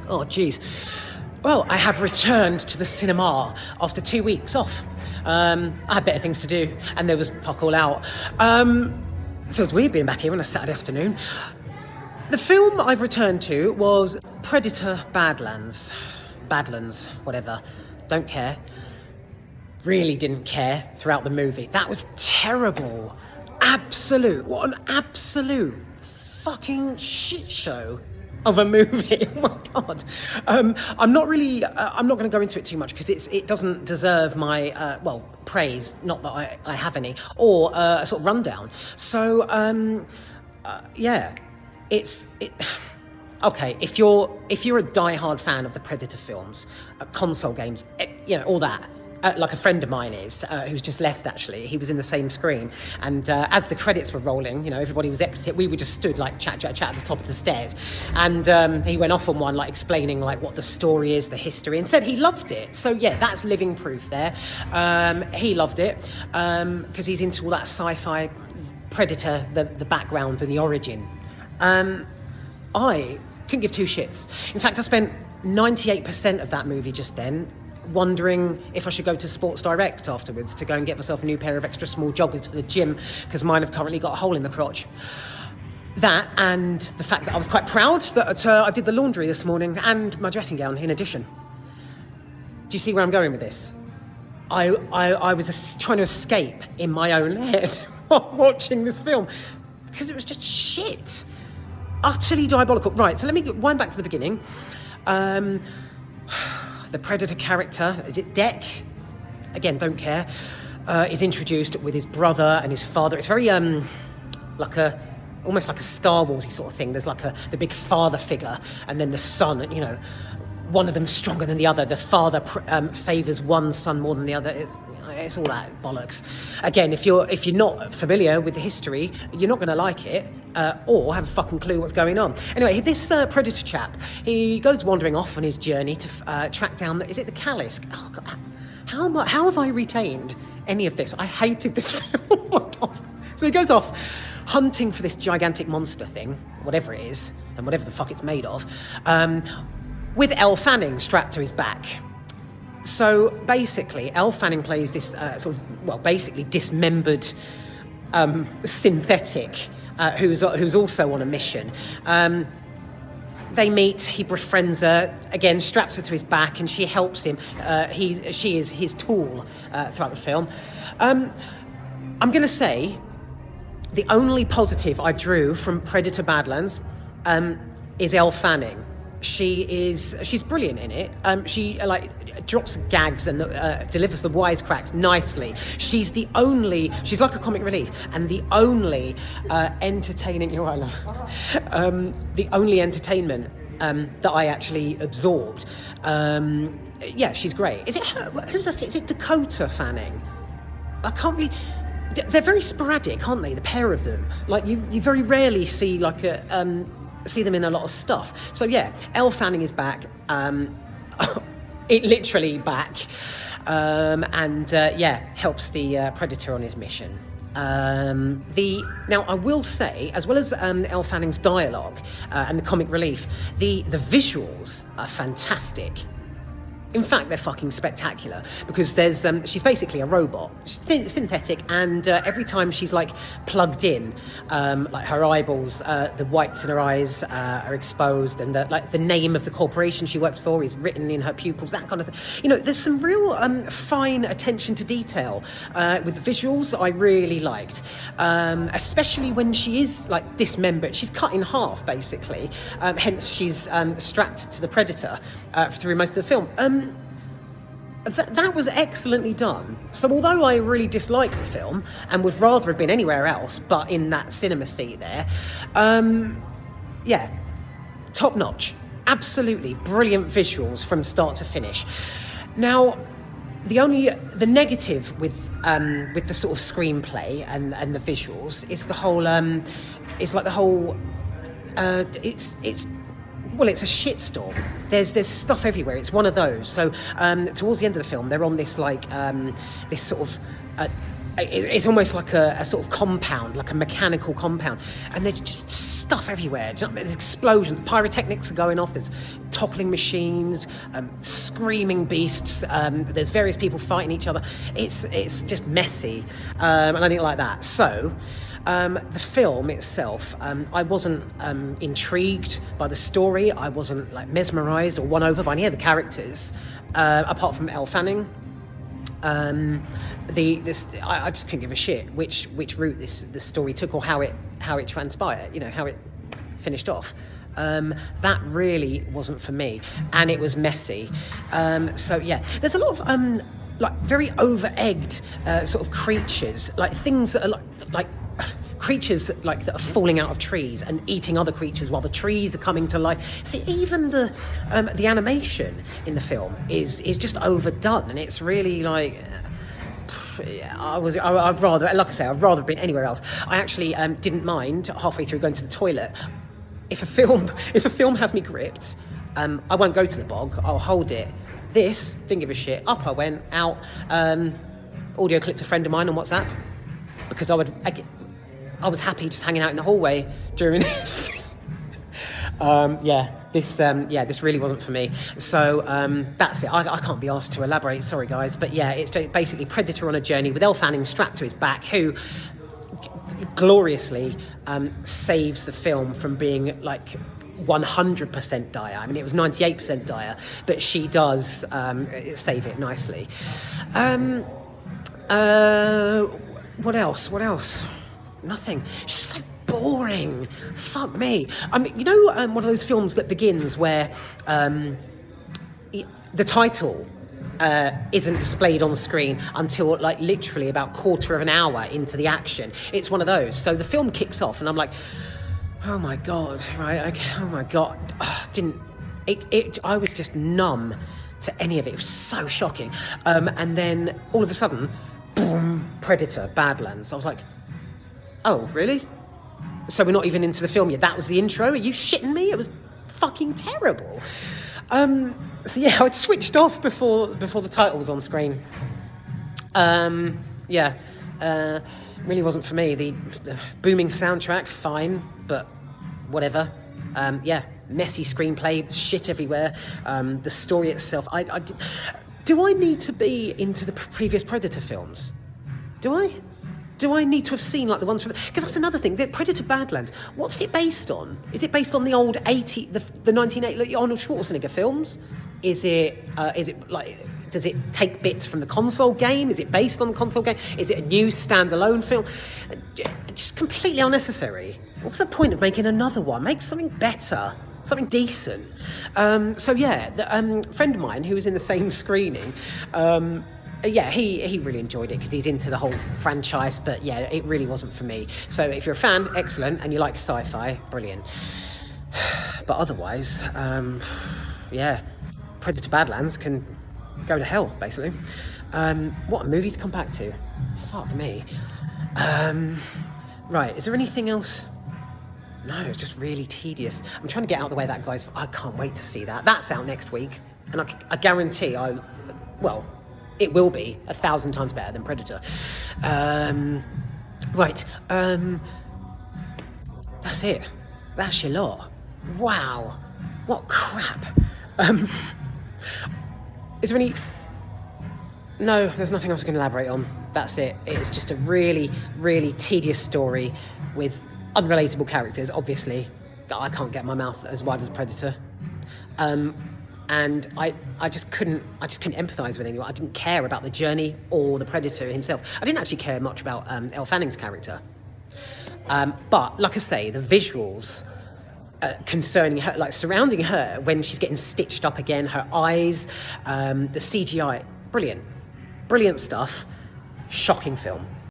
Oh, geez. Well, I have returned to the cinema after 2 weeks off. I had better things to do, and there was fuck all out. It feels weird being back here on a Saturday afternoon. The film I've returned to was Predator Badlands. Badlands, whatever. Don't care. Really didn't care throughout the movie. That was terrible. What an absolute fucking shit show of a movie. Oh my god. I'm not going to go into it too much because it doesn't deserve my praise, not that I have any, or a sort of rundown. So okay, if you're a diehard fan of the Predator films, console games, all that, like a friend of mine is, who's just left actually, he was in the same screen, and as the credits were rolling, everybody was exiting, we were just stood like chat at the top of the stairs, and he went off on one, like explaining like what the story is, the history, and said he loved it. So yeah, that's living proof there. He loved it because he's into all that sci-fi Predator, the background and the origin. I couldn't give two shits. In fact, I spent 98% of that movie just then wondering if I should go to Sports Direct afterwards to go and get myself a new pair of extra small joggers for the gym, because mine have currently got a hole in the crotch. That, and the fact that I was quite proud that I did the laundry this morning, and my dressing gown in addition. Do you see where I'm going with this? I was trying to escape in my own head while watching this film, because it was just shit. Utterly diabolical. Right, so let me wind back to the beginning. The Predator character, is it Deck? Again, don't care. Is introduced with his brother and his father. It's very almost like a Star Warsy sort of thing. There's like the big father figure, and then the son. One of them's stronger than the other. The father favours one son more than the other. It's all that bollocks. Again, if you're not familiar with the history, you're not going to like it, or have a fucking clue what's going on. Anyway, this Predator chap, he goes wandering off on his journey to track down is it the Callus? Oh God, how have I retained any of this? I hated this film. Oh my God. So he goes off hunting for this gigantic monster thing, whatever it is, and whatever the fuck it's made of, with Elle Fanning strapped to his back. So basically, Elle Fanning plays this basically dismembered synthetic who's also on a mission. They meet, he befriends her, again, straps her to his back, and she helps him. She is his tool throughout the film. I'm going to say the only positive I drew from Predator Badlands is Elle Fanning. She's brilliant in it. She drops gags and delivers the wisecracks nicely. She's like a comic relief, and the only entertaining. You're right, love. The only entertainment that I actually absorbed. She's great. Is it her? Who's that? Is it Dakota Fanning? I can't really. They're very sporadic, aren't they? The pair of them. Like you very rarely see see them in a lot of stuff. So yeah, Elle Fanning is back. It literally back. Helps the Predator on his mission. Now I will say, as well as Elle Fanning's dialogue and the comic relief, the visuals are fantastic. In fact, they're fucking spectacular, because there's she's basically a robot. She's synthetic, and every time she's like plugged in, like her eyeballs, the whites in her eyes are exposed, and the name of the corporation she works for is written in her pupils, that kind of thing. There's some real fine attention to detail with the visuals I really liked, especially when she is like dismembered. She's cut in half, basically, hence she's strapped to the Predator through most of the film. That was excellentely done. So although I really disliked the film and would rather have been anywhere else but in that cinema seat there, top notch. Absolutely brilliant visuals from start to finish. Now, the negative with the sort of screenplay and the visuals is the whole it's a shitstorm. There's stuff everywhere. It's one of those. So towards the end of the film, they're on this this sort of it's almost like a sort of compound, like a mechanical compound, and there's just stuff everywhere. There's explosions, pyrotechnics are going off, there's toppling machines, screaming beasts, there's various people fighting each other. It's just messy, and I didn't like that. So the film itself, I wasn't intrigued by the story. I wasn't like mesmerised or won over by any of the characters, apart from Elle Fanning. I just couldn't give a shit which route the story took, or how it transpired, how it finished off. That really wasn't for me, and it was messy. So yeah, there's a lot of like very over-egged sort of creatures, like things that are like creatures that are falling out of trees and eating other creatures while the trees are coming to life. See, even the animation in the film is just overdone, and it's really like. I'd rather, like I say, I'd rather have been anywhere else. I actually didn't mind halfway through going to the toilet. If a film has me gripped, I won't go to the bog. I'll hold it. This, didn't give a shit. Up I went, out. Audio clipped a friend of mine on WhatsApp because I was happy just hanging out in the hallway during this. This really wasn't for me. So that's it. I can't be asked to elaborate. Sorry, guys. But yeah, it's basically Predator on a journey with Elle Fanning strapped to his back, who gloriously saves the film from being like 100% dire. I mean, it was 98% dire, but she does save it nicely. What else? Nothing. She's so boring. Fuck me. I mean, one of those films that begins where the title isn't displayed on screen until like literally about quarter of an hour into the action. It's one of those. So the film kicks off and I'm like, oh my god, right? Okay, oh my god. I was just numb to any of it. It was so shocking. And then all of a sudden, boom, Predator, Badlands. I was like, oh, really? So we're not even into the film yet? That was the intro? Are you shitting me? It was fucking terrible. So yeah, I'd switched off before the title was on screen. Really wasn't for me. The booming soundtrack, fine, but whatever. Messy screenplay, shit everywhere. The story itself, do I need to be into the previous Predator films? Do I? Do I need to have seen like the ones from? Because that's another thing. The Predator Badlands. What's it based on? Is it based on the old the 1980 Arnold Schwarzenegger films? Is it like? Does it take bits from the console game? Is it based on the console game? Is it a new standalone film? Just completely unnecessary. What's the point of making another one? Make something better. Something decent. The friend of mine who was in the same screening. He really enjoyed it because he's into the whole franchise, but yeah, it really wasn't for me. So if you're a fan, excellent, and you like sci-fi, brilliant. But otherwise, Predator Badlands can go to hell, basically. What a movie to come back to. Fuck me. Right, is there anything else? No, it's just really tedious. I'm trying to get out of the way of that, guys. I can't wait to see that. That's out next week, and I guarantee it will be 1,000 times better than Predator. That's it. That's your lot. Wow. What crap. Is there any... No, there's nothing else I can elaborate on. That's it. It's just a really, really tedious story with unrelatable characters, obviously. I can't get my mouth as wide as Predator. And I just couldn't empathise with anyone. I didn't care about the journey or the Predator himself. I didn't actually care much about Elle Fanning's character. But like I say, the visuals concerning her, like surrounding her when she's getting stitched up again, her eyes, the CGI, brilliant stuff. Shocking film.